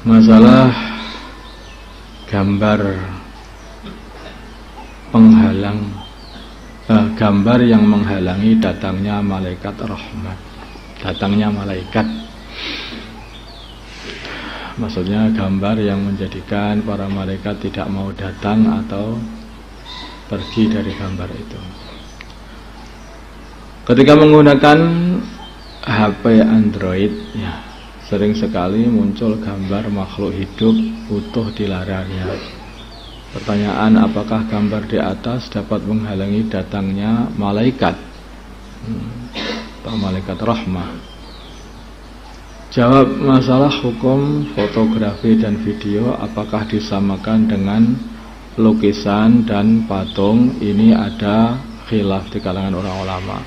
Masalah gambar penghalang, gambar yang menghalangi datangnya malaikat rahmat, datangnya malaikat. Maksudnya gambar yang menjadikan para malaikat tidak mau datang atau pergi dari gambar itu. Ketika menggunakan HP Android, ya, sering sekali muncul gambar makhluk hidup utuh di layarnya. Pertanyaan, apakah gambar di atas dapat menghalangi datangnya malaikat atau malaikat rahmah? Jawab, masalah hukum fotografi dan video apakah disamakan dengan lukisan dan patung, ini ada khilaf di kalangan orang ulama.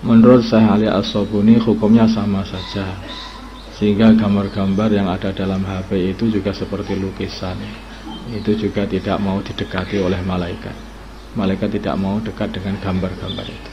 Menurut Syekh Ali As-Sobuni hukumnya sama saja, sehingga gambar-gambar yang ada dalam HP itu juga seperti lukisan, itu juga tidak mau didekati oleh malaikat. Malaikat tidak mau dekat dengan gambar-gambar itu.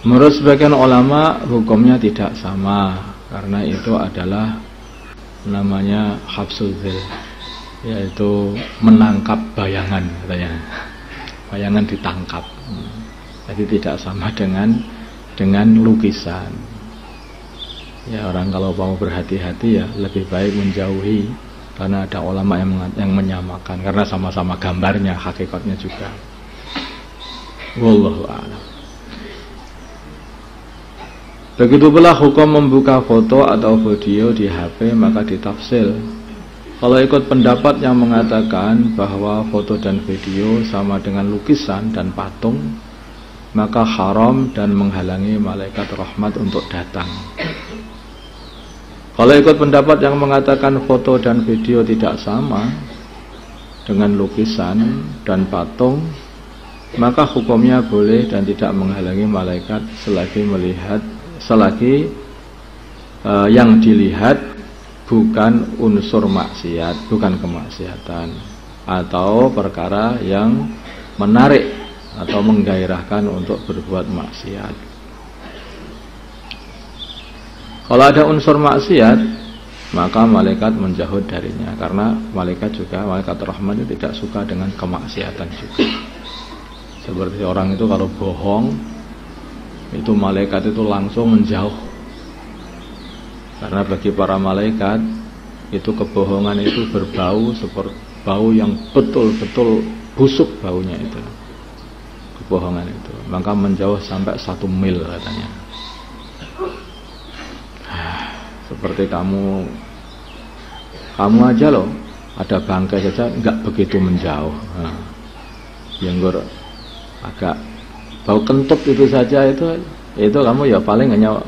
Menurut sebagian ulama hukumnya tidak sama, karena itu adalah namanya habsul dzil, yaitu menangkap bayangan, katanya. Bayangan ditangkap. Jadi tidak sama dengan lukisan. Ya, orang kalau mau berhati-hati ya lebih baik menjauhi, karena ada ulama yang menyamakan, karena sama-sama gambarnya, hakikatnya juga. Wallahu a'lam. Begitu pula hukum membuka foto atau video di HP, maka ditafsil. Kalau ikut pendapat yang mengatakan bahwa foto dan video sama dengan lukisan dan patung, maka haram dan menghalangi malaikat rahmat untuk datang. Kalau ikut pendapat yang mengatakan foto dan video tidak sama dengan lukisan dan patung, maka hukumnya boleh dan tidak menghalangi malaikat selagi yang dilihat bukan unsur maksiat, bukan kemaksiatan atau perkara yang menarik atau menggairahkan untuk berbuat maksiat. Kalau ada unsur maksiat, maka malaikat menjauh darinya, karena malaikat rahmat itu tidak suka dengan kemaksiatan juga. Seperti orang itu kalau bohong, itu malaikat itu langsung menjauh, karena bagi para malaikat itu kebohongan itu berbau seperti bau yang betul-betul busuk baunya itu, kebohongan itu, maka menjauh sampai 1 mil katanya. Seperti kamu aja loh, ada bangkai saja enggak begitu menjauh. Yang agak bau kentut itu saja, itu kamu ya paling hanya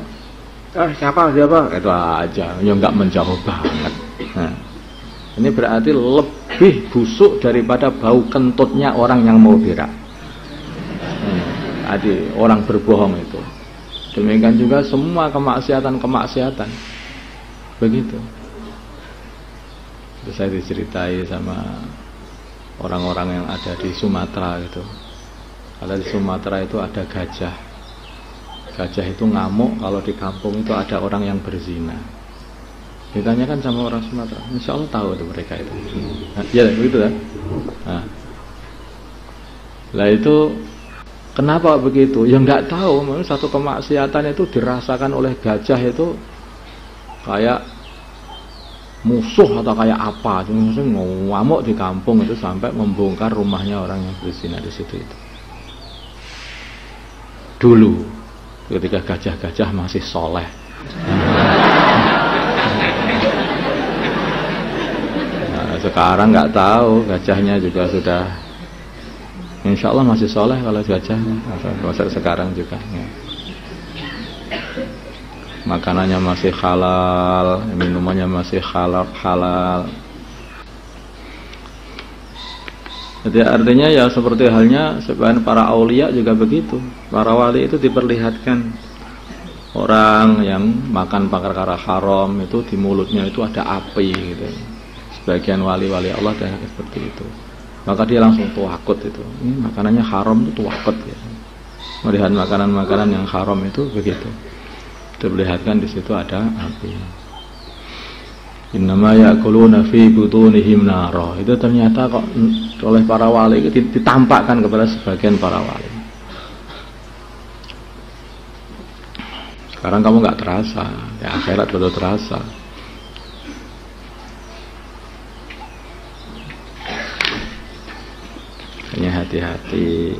siapa itu aja, ya enggak menjauh banget. Ini berarti lebih busuk daripada bau kentutnya orang yang mau berak. Jadi orang berbohong itu. Demikian juga semua kemaksiatan begitu. Terus saya diceritai sama orang-orang yang ada di Sumatera gitu. Kalau di Sumatera itu ada gajah. Gajah itu ngamuk kalau di kampung itu ada orang yang berzina. Ditanyakan sama orang Sumatera, insya Allah tahu itu mereka itu. Ya begitu kan? Lah itu kenapa begitu? Ya nggak tahu. Satu kemaksiatan itu dirasakan oleh gajah itu kayak musuh atau kayak apa? Cuma ngamuk di kampung itu sampai membongkar rumahnya orang yang berzina di situ itu. Dulu ketika gajah-gajah masih soleh. Nah, sekarang nggak tahu, gajahnya juga sudah insya Allah masih soleh kalau gajahnya. Sekarang juga ya. Makanannya masih halal, minumannya masih halal. Jadi artinya ya seperti halnya sebagian para aulia juga begitu. Para wali itu diperlihatkan orang yang makan perkara haram itu di mulutnya itu ada api gitu. Sebagian wali-wali Allah dan seperti itu. Maka dia langsung takut itu. Ini makanannya haram itu takut ya. Melihat makanan-makanan yang haram itu begitu. Diperlihatkan di situ ada api. Innama ya'kuluna fi butunihim nara. Itu ternyata kok oleh para wali itu ditampakkan kepada sebagian para wali. Sekarang kamu nggak terasa, ya akhirat betul terasa. Hanya hati-hati,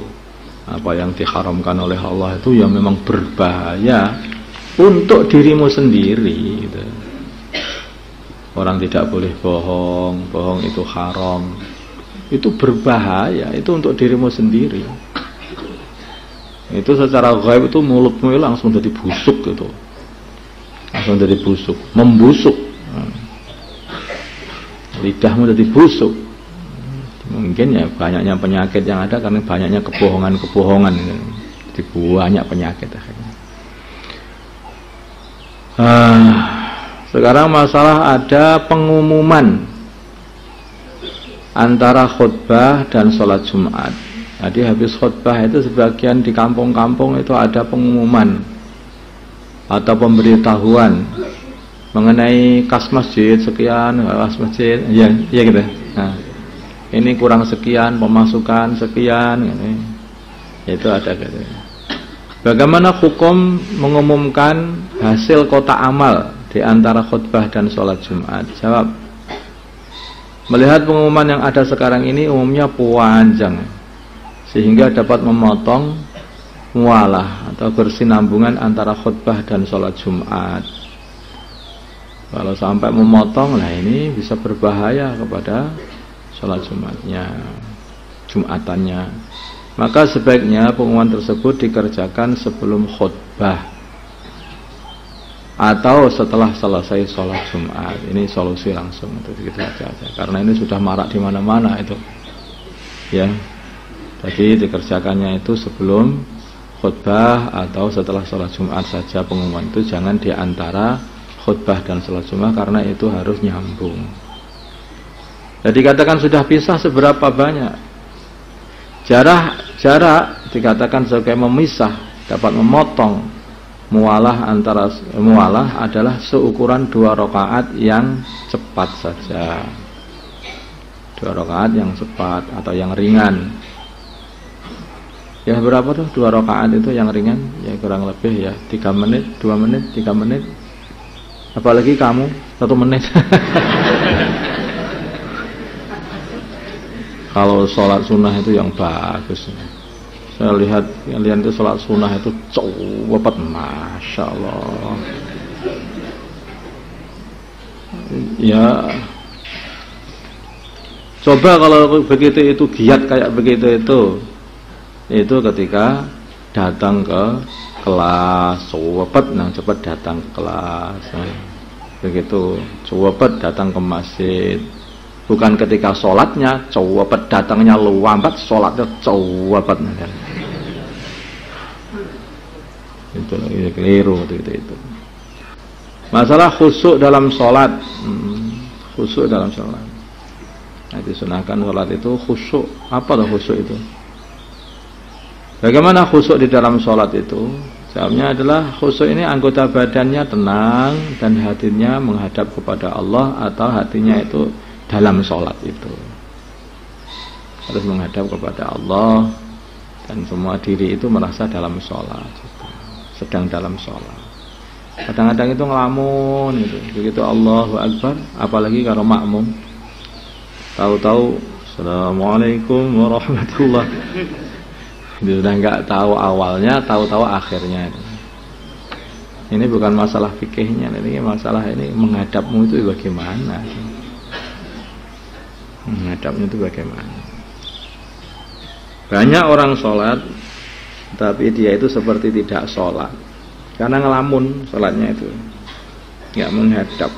apa yang diharamkan oleh Allah itu ya memang berbahaya untuk dirimu sendiri gitu. Orang tidak boleh bohong, bohong itu haram. Itu berbahaya, itu untuk dirimu sendiri. Itu secara gaib itu mulutmu langsung jadi busuk gitu. Langsung jadi busuk, membusuk. Lidahmu jadi busuk. Mungkin ya banyaknya penyakit yang ada karena banyaknya kebohongan-kebohongan. Jadi banyak penyakit akhirnya. Sekarang masalah ada pengumuman antara khutbah dan sholat Jumat. Jadi habis khutbah itu sebagian di kampung-kampung itu ada pengumuman atau pemberitahuan mengenai kas masjid sekian, kas masjid, ya gitu. Nah, ini kurang sekian, pemasukan sekian, gitu. Itu ada gitu. Bagaimana hukum mengumumkan hasil kotak amal di antara khutbah dan sholat Jumat? Jawab. Melihat pengumuman yang ada sekarang ini umumnya panjang, sehingga dapat memotong mualah atau bersinambungan antara khutbah dan sholat Jumat. Kalau sampai memotong, lah ini bisa berbahaya kepada sholat Jumatnya, Jumatannya. Maka sebaiknya pengumuman tersebut dikerjakan sebelum khutbah atau setelah selesai sholat Jumat. Ini solusi langsung itu gitu aja. Karena ini sudah marak di mana-mana itu. Ya. Jadi dikerjakannya itu sebelum khutbah atau setelah sholat Jumat saja pengumuman itu, jangan di antara khutbah dan sholat Jumat karena itu harus nyambung. Jadi katakan sudah pisah seberapa banyak? Jarak dikatakan sebagai memisah, dapat memotong mualah adalah seukuran 2 rakaat yang cepat saja. 2 rakaat yang cepat atau yang ringan. Ya berapa tuh 2 rakaat itu yang ringan? Ya kurang lebih ya 3 menit, 2 menit, 3 menit. Apalagi kamu 1 menit. Kalau sholat sunnah itu yang bagus. Saya lihat kalian itu sholat sunnah itu cepat, masya Allah. Ya, coba kalau begitu itu giat kayak begitu itu ketika datang ke kelas, cepat datang ke kelas. Begitu, cepat datang ke masjid. Bukan ketika sholatnya cepat datangnya lambat, sholatnya cepat. Itu keliru itu. Masalah khusyuk dalam sholat, khusyuk dalam sholat. Nah, disunahkan sholat itu khusyuk. Apa tuh khusyuk itu? Bagaimana khusyuk di dalam sholat itu? Jawabnya adalah khusyuk ini anggota badannya tenang dan hatinya menghadap kepada Allah, atau hatinya itu dalam sholat itu harus menghadap kepada Allah dan semua diri itu merasa dalam sholat gitu. Sedang dalam sholat. Kadang-kadang itu ngelamun gitu. Begitu Allahu Akbar, apalagi kalau makmum tahu-tahu Assalamualaikum warahmatullahi wabarakatuh. Sudah nggak tahu awalnya, tahu-tahu akhirnya. Ini bukan masalah fikihnya, ini masalah ini menghadapmu itu bagaimana. Menghadapnya itu bagaimana? Banyak orang sholat tapi dia itu seperti tidak sholat karena ngelamun sholatnya itu, nggak menghadap.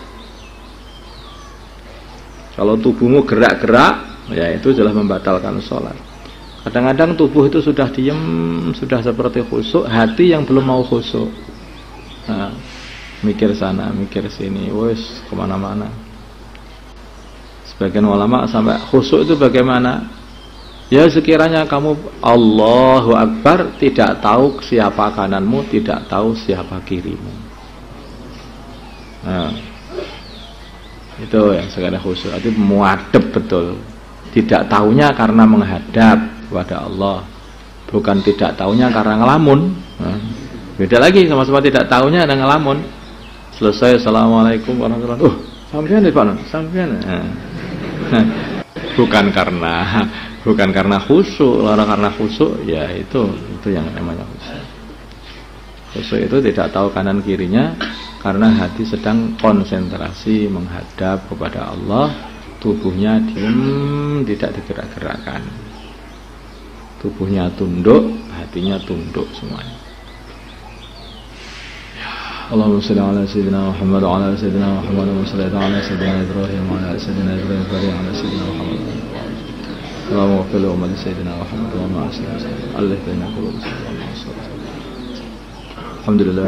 Kalau tubuhmu gerak-gerak, ya itu sudah membatalkan sholat. Kadang-kadang tubuh itu sudah diem, sudah seperti khusyuk, hati yang belum mau khusyuk. Nah, mikir sana, mikir sini, wes kemana-mana. Sebagian ulama sampai khusyuk itu bagaimana? Ya sekiranya kamu Allahu Akbar tidak tahu siapa kananmu, tidak tahu siapa kirimu. Nah, itu yang sekarang khusyuk itu muadab betul. Tidak taunya karena menghadap kepada Allah, bukan tidak taunya karena ngelamun. Nah, beda lagi, sama-sama tidak taunya ada ngelamun. Selesai assalamualaikum warahmatullahi wabarakatuh. Sampean deh Pak, sampean. Nah, bukan karena khusyuk, karena khusyuk ya itu yang namanya khusyuk. Khusyuk itu tidak tahu kanan kirinya karena hati sedang konsentrasi menghadap kepada Allah, tubuhnya diam, tidak digerak-gerakkan. Tubuhnya tunduk, hatinya tunduk semuanya. Allahumma shalli ala sayyidina Muhammad wa ala sayyidina Muhammad wa salli ala sayyidina Ibrahim wa ala sayyidina Ibrahim wa ala sayyidina Muhammad. Allahumma ighfir li ummati sayyidina Muhammad wa ma aslam. Allah baina qulubina. Alhamdulillah.